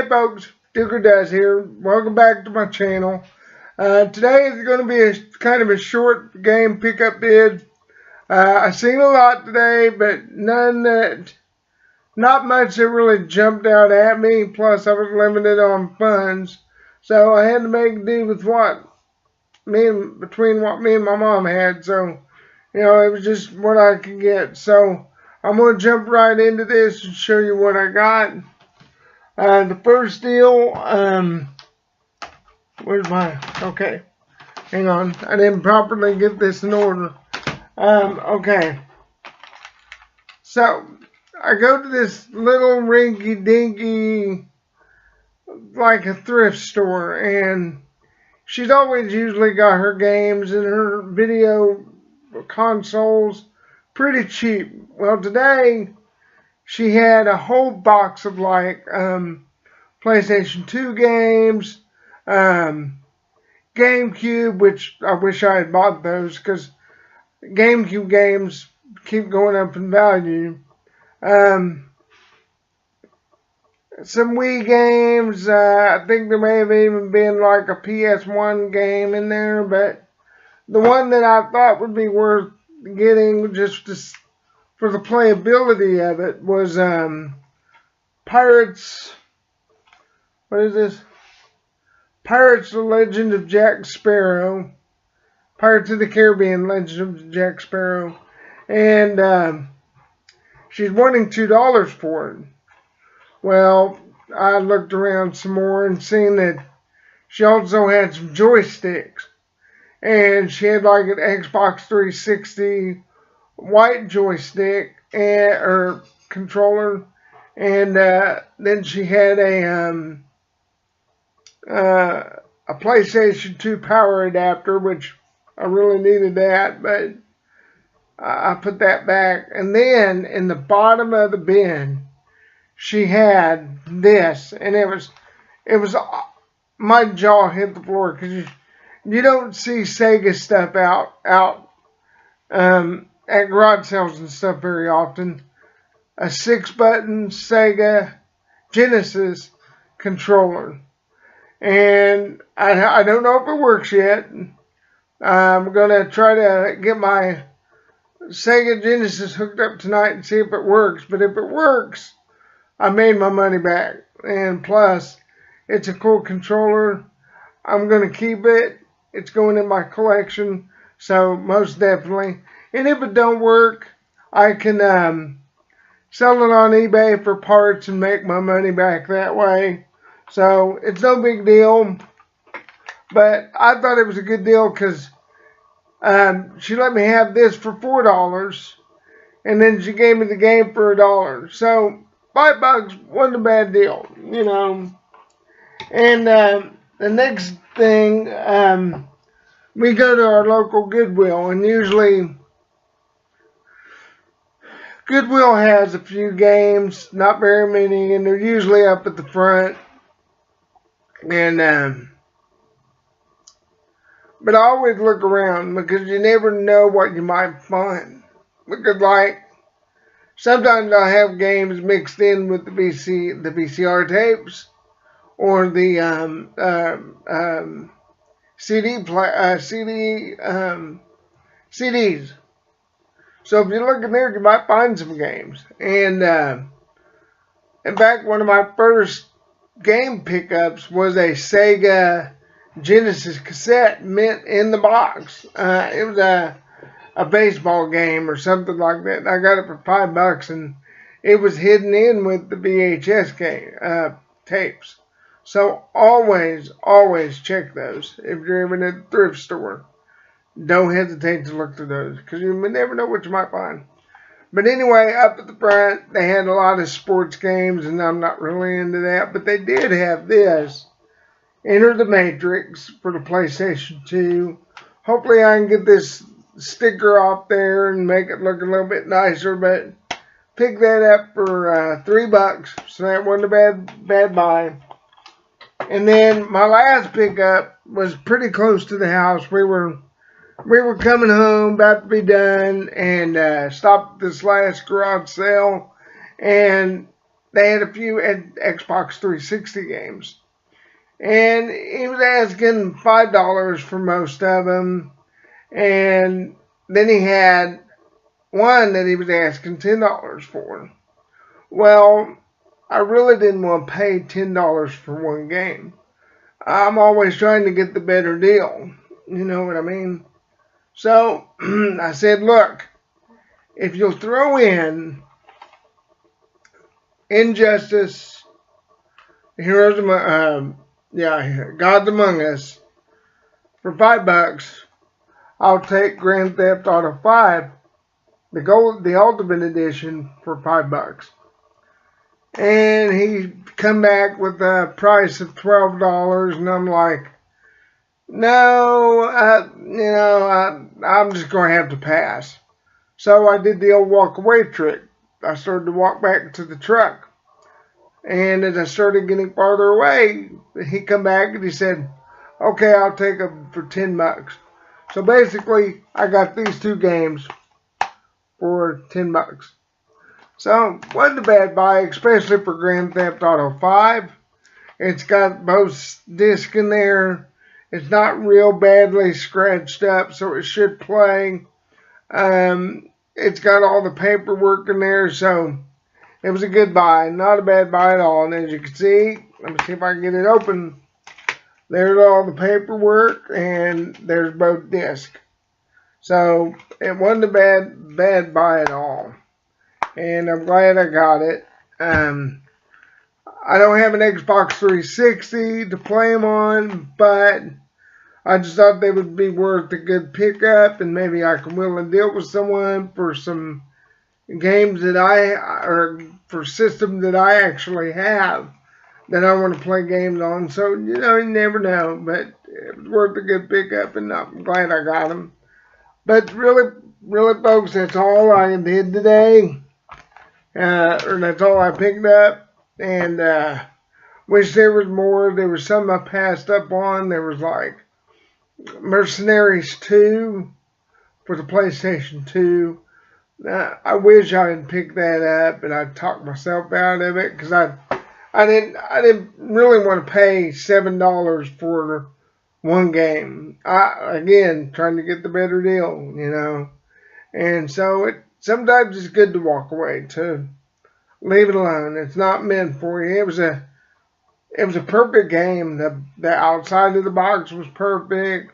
Hey folks, Duker Does here. Welcome back to my channel. Today is going to be a kind of a short game pickup bid. I've seen a lot today, but not much that really jumped out at me. Plus, I was limited on funds, so I had to make do with between what me and my mom had. So, it was just what I could get. So, I'm going to jump right into this and show you what I got. The first deal, okay, hang on, I didn't properly get this in order. Okay, so I go to this little rinky-dinky, like a thrift store, and she's always usually got her games and her video consoles pretty cheap. Well, today, she had a whole box of PlayStation 2 games, GameCube, which I wish I had bought those because GameCube games keep going up in value. Some Wii games, I think there may have even been like a PS1 game in there, but the one that I thought would be worth getting for the playability of it was Pirates. What is this? Pirates: The Legend of Jack Sparrow. Pirates of the Caribbean: Legend of Jack Sparrow. And she's wanting $2 for it. Well, I looked around some more and seen that she also had some joysticks. And she had like an Xbox 360 white joystick or controller, and then she had a PlayStation 2 power adapter, which I really needed that, but I put that back. And then in the bottom of the bin, she had this, and it was my jaw hit the floor because you don't see Sega stuff out at garage sales and stuff very often. A 6-button Sega Genesis controller. And I don't know if it works yet. I'm going to try to get my Sega Genesis hooked up tonight and see if it works. But if it works, I made my money back. And plus, it's a cool controller. I'm going to keep it. It's going in my collection. So, most definitely. And if it don't work, I can sell it on eBay for parts and make my money back that way. So, it's no big deal. But I thought it was a good deal because she let me have this for $4. And then she gave me the game for $1. So, $5 wasn't a bad deal, And the next thing, we go to our local Goodwill, and usually Goodwill has a few games, not very many, and they're usually up at the front. And but I always look around because you never know what you might find. Because sometimes I'll have games mixed in with the VCR tapes or the CDs. So if you look in there, you might find some games. And in fact, one of my first game pickups was a Sega Genesis cassette mint in the box. It was a baseball game or something like that. I got it for $5, and it was hidden in with the VHS tapes. So always check those if you're even at the thrift store. Don't hesitate to look through those because you never know what you might find. But anyway, up at the front, they had a lot of sports games, and I'm not really into that. But they did have this, Enter the Matrix for the PlayStation 2. Hopefully I can get this sticker off there and make it look a little bit nicer. But pick that up for $3, so that wasn't a bad buy. And then my last pickup was pretty close to the house. We were coming home, about to be done, and stopped this last garage sale. And they had a few Xbox 360 games. And he was asking $5 for most of them. And then he had one that he was asking $10 for. Well, I really didn't want to pay $10 for one game. I'm always trying to get the better deal. You know what I mean? So I said, look, if you'll throw in Injustice, Heroes Among, Gods Among Us for $5, I'll take Grand Theft Auto 5, the Ultimate Edition, for $5. And he come back with a price of $12, and I'm like, no, I'm just going to have to pass. So I did the old walk away trick. I started to walk back to the truck. And as I started getting farther away, he come back and he said, okay, I'll take them for $10. So basically, I got these two games for $10. So, wasn't a bad buy, especially for Grand Theft Auto 5. It's got both discs in there. It's not real badly scratched up, so it should play. It's got all the paperwork in there, so it was a good buy. Not a bad buy at all. And as you can see, let me see if I can get it open. There's all the paperwork, and there's both discs. So it wasn't a bad buy at all. And I'm glad I got it. I don't have an Xbox 360 to play them on, but I just thought they would be worth a good pickup, and maybe I can wheel and deal with someone for some games or for systems that I actually have that I want to play games on. So, you never know, but it was worth a good pickup, and I'm glad I got them. But really, folks, that's all I did today. Or that's all I picked up. And wish there was more. There was some I passed up on. There was like Mercenaries 2 for the PlayStation 2. I wish I had picked that up, and I talked myself out of it because I didn't really want to pay $7 for one game. Again, trying to get the better deal, And so sometimes it's good to walk away, to leave it alone. It's not meant for you. It was a perfect game. The outside of the box was perfect.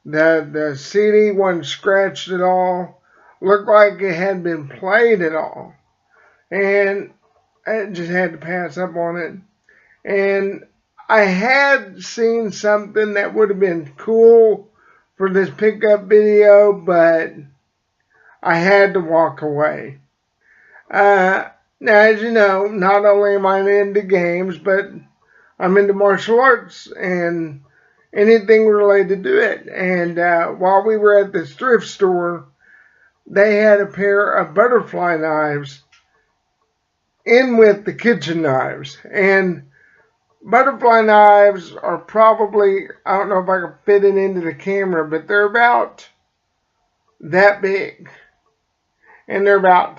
The CD wasn't scratched at all. Looked like it had been played at all. And I just had to pass up on it. And I had seen something that would have been cool for this pickup video, but I had to walk away. Now, as you know, not only am I into games, but I'm into martial arts and anything related to it. And while we were at this thrift store, they had a pair of butterfly knives in with the kitchen knives. And butterfly knives are probably, I don't know if I can fit it into the camera, but they're about that big. And they're about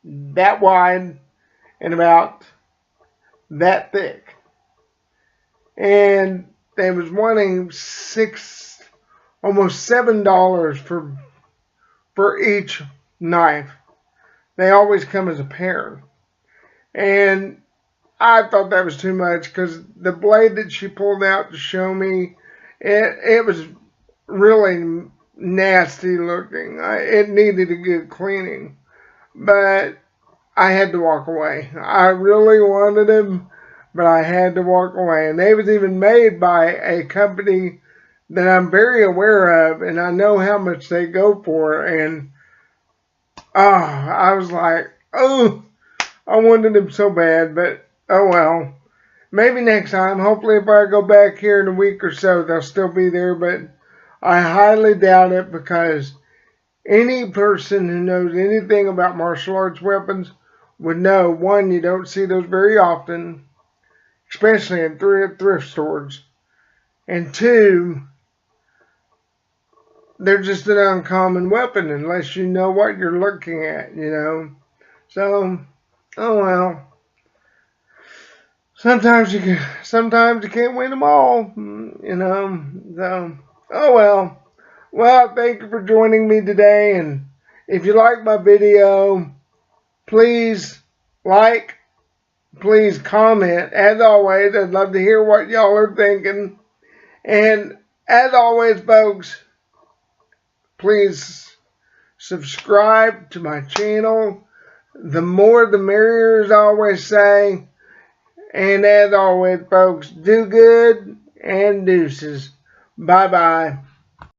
that wide and about that thick. And they was wanting almost $7 for each knife. They always come as a pair. And I thought that was too much because the blade that she pulled out to show me, it was really nasty looking. It needed a good cleaning. But I had to walk away. I really wanted them, but I had to walk away. And they was even made by a company that I'm very aware of, and I know how much they go for. And I was like, I wanted them so bad, but oh well. Maybe next time. Hopefully if I go back here in a week or so, they'll still be there, but I highly doubt it because any person who knows anything about martial arts weapons would know, one, you don't see those very often, especially in thrift stores, and two, they're just an uncommon weapon unless you know what you're looking at, So, oh well. sometimes you can't win them all, you know. So, oh well. Well, thank you for joining me today, and if you like my video, please like, please comment. As always, I'd love to hear what y'all are thinking. And as always, folks, please subscribe to my channel. The more the merrier, as I always say. And as always, folks, do good and deuces. Bye-bye.